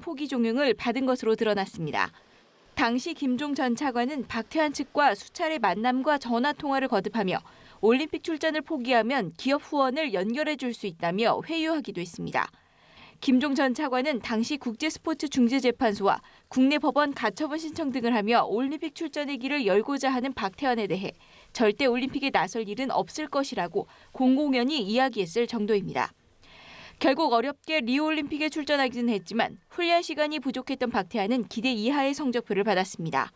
포기 종용을 받은 것으로 드러났습니다. 당시 김종 전 차관은 박태환 측과 수차례 만남과 전화 통화를 거듭하며 올림픽 출전을 포기하면 기업 후원을 연결해 줄 수 있다며 회유하기도 했습니다. 김종 전 차관은 당시 국제스포츠중재재판소와 국내 법원 가처분 신청 등을 하며 올림픽 출전의 길을 열고자 하는 박태환에 대해 절대 올림픽에 나설 일은 없을 것이라고 공공연히 이야기했을 정도입니다. 결국 어렵게 리우올림픽에 출전하기는 했지만 훈련 시간이 부족했던 박태환은 기대 이하의 성적표를 받았습니다.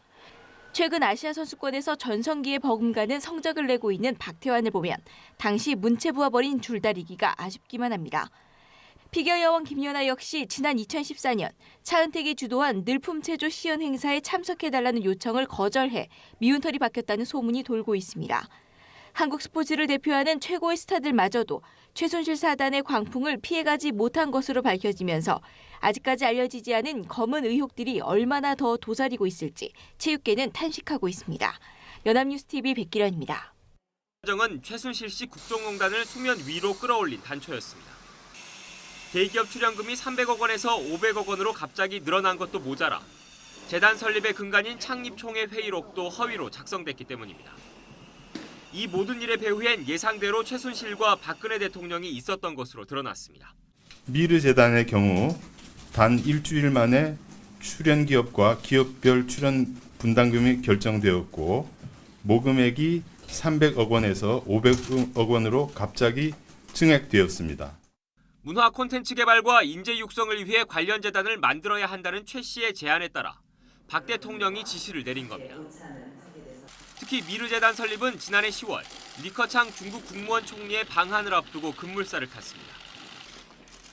최근 아시아 선수권에서 전성기에 버금가는 성적을 내고 있는 박태환을 보면 당시 문체부와 벌인 줄다리기가 아쉽기만 합니다. 피겨 여왕 김연아 역시 지난 2014년 차은택이 주도한 늘품체조 시연 행사에 참석해달라는 요청을 거절해 미운털이 박혔다는 소문이 돌고 있습니다. 한국 스포츠를 대표하는 최고의 스타들마저도 최순실 사단의 광풍을 피해가지 못한 것으로 밝혀지면서 아직까지 알려지지 않은 검은 의혹들이 얼마나 더 도사리고 있을지 체육계는 탄식하고 있습니다. 연합뉴스TV 백기련입니다. 과정은 최순실 씨 국정농단을 수면 위로 끌어올린 단초였습니다. 대기업 출연금이 300억 원에서 500억 원으로 갑자기 늘어난 것도 모자라 재단 설립의 근간인 창립총회 회의록도 허위로 작성됐기 때문입니다. 이 모든 일의 배후엔 예상대로 최순실과 박근혜 대통령이 있었던 것으로 드러났습니다. 미르재단의 경우 단 일주일 만에 출연 기업과 기업별 출연 분담금이 결정되었고 모금액이 300억 원에서 500억 원으로 갑자기 증액되었습니다. 문화 콘텐츠 개발과 인재 육성을 위해 관련 재단을 만들어야 한다는 최 씨의 제안에 따라 박 대통령이 지시를 내린 겁니다. 특히 미르재단 설립은 지난해 10월 리커창 중국 국무원 총리의 방한을 앞두고 급물살을 탔습니다.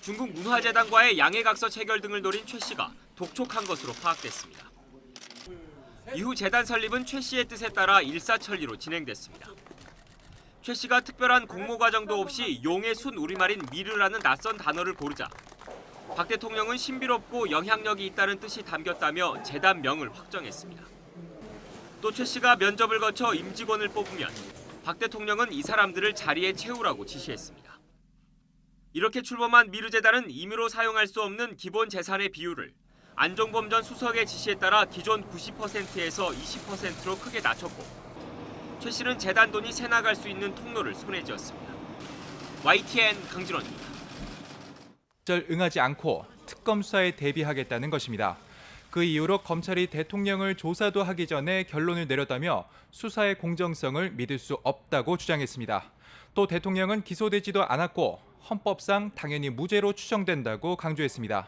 중국 문화재단과의 양해각서 체결 등을 노린 최 씨가 독촉한 것으로 파악됐습니다. 이후 재단 설립은 최 씨의 뜻에 따라 일사천리로 진행됐습니다. 최 씨가 특별한 공모 과정도 없이 용의 순 우리말인 미르라는 낯선 단어를 고르자 박 대통령은 신비롭고 영향력이 있다는 뜻이 담겼다며 재단명을 확정했습니다. 또 최 씨가 면접을 거쳐 임직원을 뽑으면 박 대통령은 이 사람들을 자리에 채우라고 지시했습니다. 이렇게 출범한 미르재단은 임의로 사용할 수 없는 기본 재산의 비율을 안종범 전 수석의 지시에 따라 기존 90%에서 20%로 크게 낮췄고 최 씨는 재단 돈이 새나갈 수 있는 통로를 손에 쥐었습니다. YTN 강진원입니다. 응하지 않고 특검 수사에 대비하겠다는 것입니다. 그 이후로 검찰이 대통령을 조사도 하기 전에 결론을 내렸다며 수사의 공정성을 믿을 수 없다고 주장했습니다. 또 대통령은 기소되지도 않았고 헌법상 당연히 무죄로 추정된다고 강조했습니다.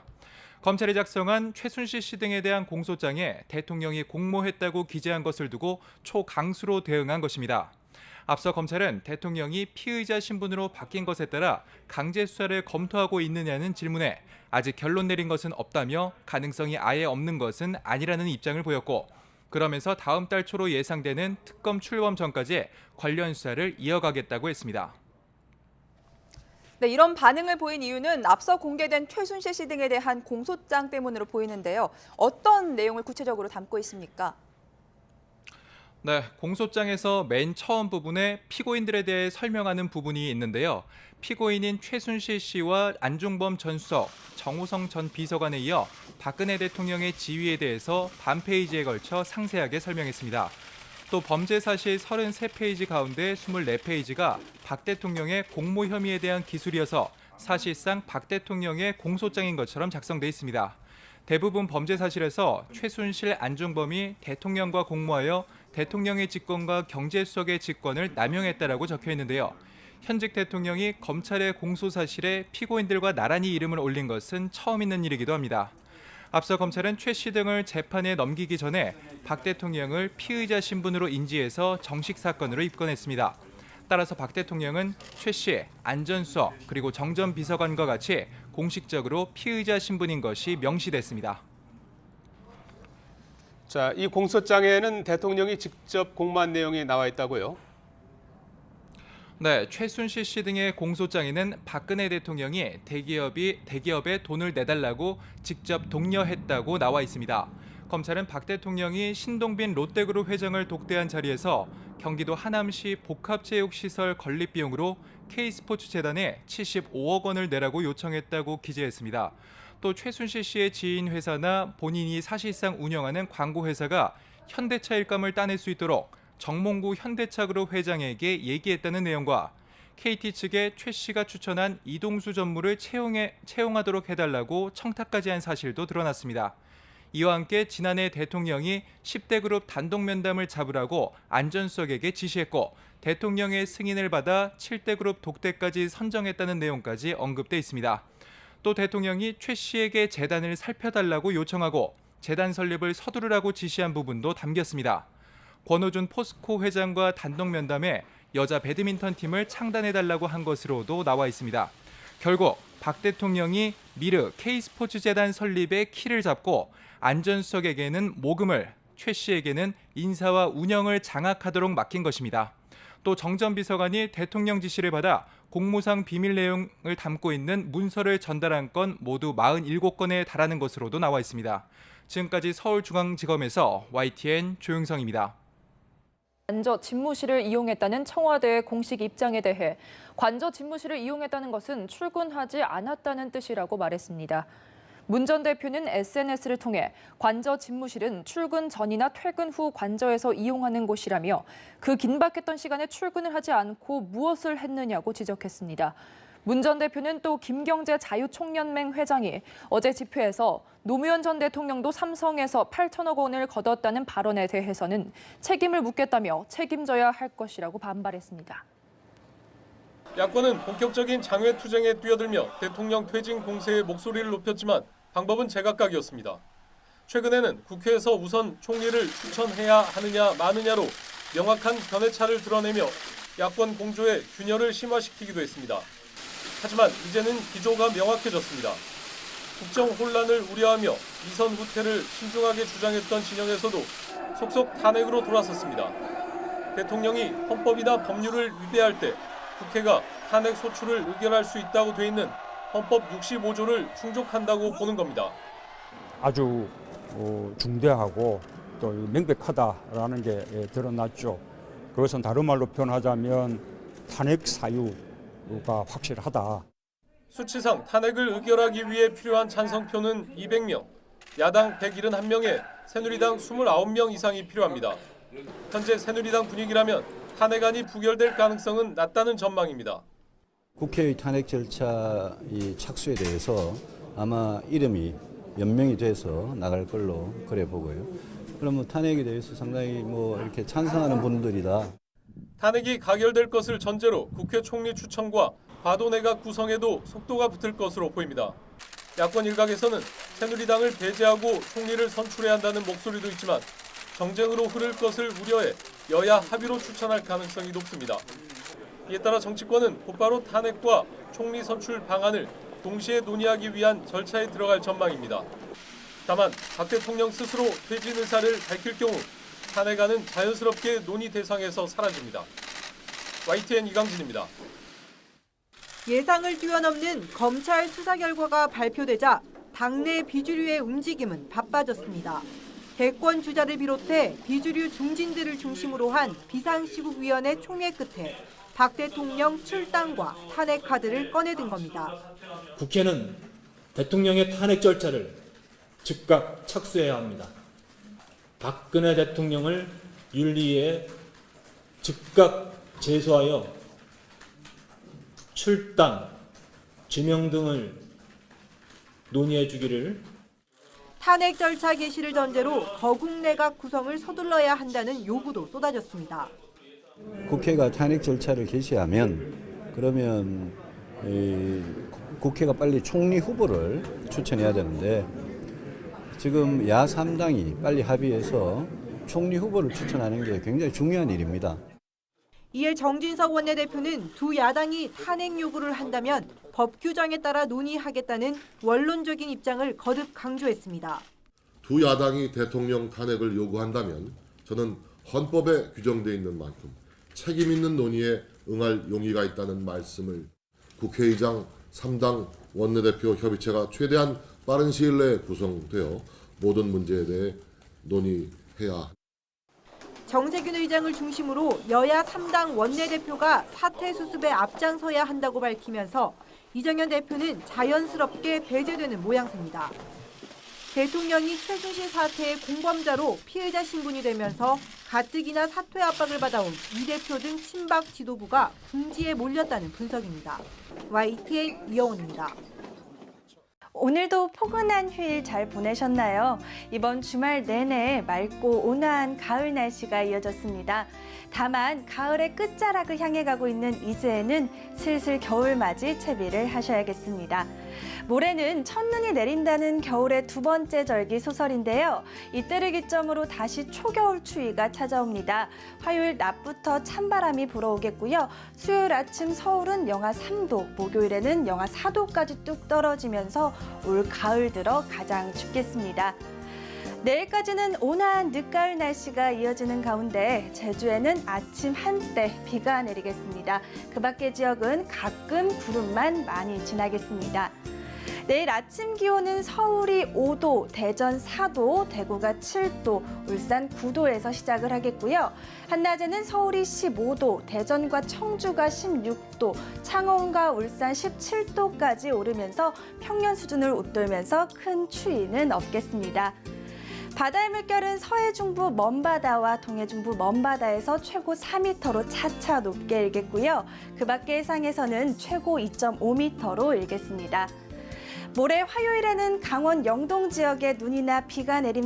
검찰이 작성한 최순실 씨 등에 대한 공소장에 대통령이 공모했다고 기재한 것을 두고 초강수로 대응한 것입니다. 앞서 검찰은 대통령이 피의자 신분으로 바뀐 것에 따라 강제 수사를 검토하고 있느냐는 질문에 아직 결론 내린 것은 없다며 가능성이 아예 없는 것은 아니라는 입장을 보였고 그러면서 다음 달 초로 예상되는 특검 출범 전까지 관련 수사를 이어가겠다고 했습니다. 네, 이런 반응을 보인 이유는 앞서 공개된 최순실 씨 등에 대한 공소장 때문으로 보이는데요. 어떤 내용을 구체적으로 담고 있습니까? 네, 공소장에서 맨 처음 부분에 피고인들에 대해 설명하는 부분이 있는데요. 피고인인 최순실 씨와 안종범 전 수석, 정호성 전 비서관에 이어 박근혜 대통령의 지위에 대해서 반 페이지에 걸쳐 상세하게 설명했습니다. 또 범죄 사실 33페이지 가운데 24페이지가 박 대통령의 공모 혐의에 대한 기술이어서 사실상 박 대통령의 공소장인 것처럼 작성돼 있습니다. 대부분 범죄 사실에서 최순실, 안종범이 대통령과 공모하여 대통령의 직권과 경제수석의 직권을 남용했다라고 적혀 있는데요. 현직 대통령이 검찰의 공소 사실에 피고인들과 나란히 이름을 올린 것은 처음 있는 일이기도 합니다. 앞서 검찰은 최 씨 등을 재판에 넘기기 전에 박 대통령을 피의자 신분으로 인지해서 정식 사건으로 입건했습니다. 따라서 박 대통령은 최 씨, 안 전 수석 그리고 정 전 비서관과 같이 공식적으로 피의자 신분인 것이 명시됐습니다. 자, 이 공소장에는 대통령이 직접 공모한 내용이 나와 있다고요? 네, 최순실 씨 등의 공소장에는 박근혜 대통령이 대기업에 돈을 내달라고 직접 독려했다고 나와 있습니다. 검찰은 박 대통령이 신동빈 롯데그룹 회장을 독대한 자리에서 경기도 하남시 복합체육시설 건립 비용으로 K스포츠재단에 75억 원을 내라고 요청했다고 기재했습니다. 또 최순실 씨의 지인 회사나 본인이 사실상 운영하는 광고 회사가 현대차 일감을 따낼 수 있도록 정몽구 현대차그룹 회장에게 얘기했다는 내용과 KT 측에 최 씨가 추천한 이동수 전무를 채용하도록 해달라고 청탁까지 한 사실도 드러났습니다. 이와 함께 지난해 대통령이 10대 그룹 단독 면담을 잡으라고 안전석에게 지시했고 대통령의 승인을 받아 7대 그룹 독대까지 선정했다는 내용까지 언급돼 있습니다. 또 대통령이 최 씨에게 재단을 살펴달라고 요청하고 재단 설립을 서두르라고 지시한 부분도 담겼습니다. 권오준 포스코 회장과 단독 면담에 여자 배드민턴 팀을 창단해달라고 한 것으로도 나와 있습니다. 결국 박 대통령이 미르 K스포츠재단 설립의 키를 잡고 안전수석에게는 모금을, 최 씨에게는 인사와 운영을 장악하도록 맡긴 것입니다. 또 정 전 비서관이 대통령 지시를 받아 공무상 비밀 내용을 담고 있는 문서를 전달한 건 모두 47건에 달하는 것으로도 나와 있습니다. 지금까지 서울중앙지검에서 YTN 조용성입니다. 관저 집무실을 이용했다는 청와대의 공식 입장에 대해 관저 집무실을 이용했다는 것은 출근하지 않았다는 뜻이라고 말했습니다. 문 전 대표는 SNS를 통해 관저 집무실은 출근 전이나 퇴근 후 관저에서 이용하는 곳이라며 그 긴박했던 시간에 출근을 하지 않고 무엇을 했느냐고 지적했습니다. 문 전 대표는 또 김경재 자유총연맹 회장이 어제 집회에서 노무현 전 대통령도 삼성에서 8천억 원을 거뒀다는 발언에 대해서는 책임을 묻겠다며 책임져야 할 것이라고 반발했습니다. 야권은 본격적인 장외 투쟁에 뛰어들며 대통령 퇴진 공세에 목소리를 높였지만 방법은 제각각이었습니다. 최근에는 국회에서 우선 총리를 추천해야 하느냐 마느냐로 명확한 견해차를 드러내며 야권 공조의 균열을 심화시키기도 했습니다. 하지만 이제는 기조가 명확해졌습니다. 국정 혼란을 우려하며 이선 후퇴를 신중하게 주장했던 진영에서도 속속 탄핵으로 돌아섰습니다. 대통령이 헌법이나 법률을 위배할 때 국회가 탄핵 소추를 의결할 수 있다고 돼 있는 헌법 65조를 충족한다고 보는 겁니다. 아주 중대하고 또 명백하다라는 게 드러났죠. 그것은 다른 말로 표현하자면 탄핵 사유가 확실하다. 수치상 탄핵을 의결하기 위해 필요한 찬성표는 200명, 야당 171명에 새누리당 29명 이상이 필요합니다. 현재 새누리당 분위기라면 탄핵안이 부결될 가능성은 낮다는 전망입니다. 국회의 탄핵 절차 착수에 대해서 아마 이름이 연명이 돼서 나갈 걸로 그래 보고요. 그러면 탄핵에 대해서 상당히 이렇게 찬성하는 분들이다. 탄핵이 가결될 것을 전제로 국회 총리 추천과 과도내각 구성에도 속도가 붙을 것으로 보입니다. 야권 일각에서는 새누리당을 배제하고 총리를 선출해야 한다는 목소리도 있지만 정쟁으로 흐를 것을 우려해 여야 합의로 추천할 가능성이 높습니다. 이에 따라 정치권은 곧바로 탄핵과 총리 선출 방안을 동시에 논의하기 위한 절차에 들어갈 전망입니다. 다만 박 대통령 스스로 퇴진 의사를 밝힐 경우 탄핵안은 자연스럽게 논의 대상에서 사라집니다. YTN 이강진입니다. 예상을 뛰어넘는 검찰 수사 결과가 발표되자 당내 비주류의 움직임은 바빠졌습니다. 대권 주자를 비롯해 비주류 중진들을 중심으로 한 비상시국위원회 총회 끝에 박 대통령 출당과 탄핵 카드를 꺼내든 겁니다. 국회는 대통령의 탄핵 절차를 즉각 착수해야 합니다. 박근혜 대통령을 윤리위에 즉각 제소하여 출당, 지명 등을 논의해 주기를. 탄핵 절차 개시를 전제로 거국 내각 구성을 서둘러야 한다는 요구도 쏟아졌습니다. 국회가 탄핵 절차를 개시하면 그러면 국회가 빨리 총리 후보를 추천해야 되는데 지금 야 3당이 빨리 합의해서 총리 후보를 추천하는 게 굉장히 중요한 일입니다. 이에 정진석 원내대표는 두 야당이 탄핵 요구를 한다면 법 규정에 따라 논의하겠다는 원론적인 입장을 거듭 강조했습니다. 두 야당이 대통령 탄핵을 요구한다면 저는 헌법에 규정되어 있는 만큼 책임 있는 논의에 응할 용의가 있다는 말씀을 국회의장 3당 원내대표 협의체가 최대한 빠른 시일 내에 구성되어 모든 문제에 대해 논의해야 합니다. 정세균 의장을 중심으로 여야 3당 원내대표가 사태 수습에 앞장서야 한다고 밝히면서 이정현 대표는 자연스럽게 배제되는 모양새입니다. 대통령이 최순실 사태의 공범자로 피해자 신분이 되면서 가뜩이나 사퇴 압박을 받아온 이 대표 등 친박 지도부가 궁지에 몰렸다는 분석입니다. YTN 이영훈입니다. 오늘도 포근한 휴일 잘 보내셨나요? 이번 주말 내내 맑고 온화한 가을 날씨가 이어졌습니다. 다만 가을의 끝자락을 향해 가고 있는 이제는 슬슬 겨울맞이 채비를 하셔야겠습니다. 모레는 첫눈이 내린다는 겨울의 두 번째 절기 소설인데요. 이때를 기점으로 다시 초겨울 추위가 찾아옵니다. 화요일 낮부터 찬바람이 불어오겠고요. 수요일 아침 서울은 영하 3도, 목요일에는 영하 4도까지 뚝 떨어지면서 올 가을 들어 가장 춥겠습니다. 내일까지는 온화한 늦가을 날씨가 이어지는 가운데 제주에는 아침 한때 비가 내리겠습니다. 그 밖의 지역은 가끔 구름만 많이 지나겠습니다. 내일 아침 기온은 서울이 5도, 대전 4도, 대구가 7도, 울산 9도에서 시작을 하겠고요. 한낮에는 서울이 15도, 대전과 청주가 16도, 창원과 울산 17도까지 오르면서 평년 수준을 웃돌면서 큰 추위는 없겠습니다. 바다의 물결은 서해중부 먼바다와 동해중부 먼바다에서 최고 4m로 차차 높게 일겠고요. 그 밖의 해상에서는 최고 2.5m로 일겠습니다. 모레 화요일에는 강원 영동 지역에 눈이나 비가 내립니다.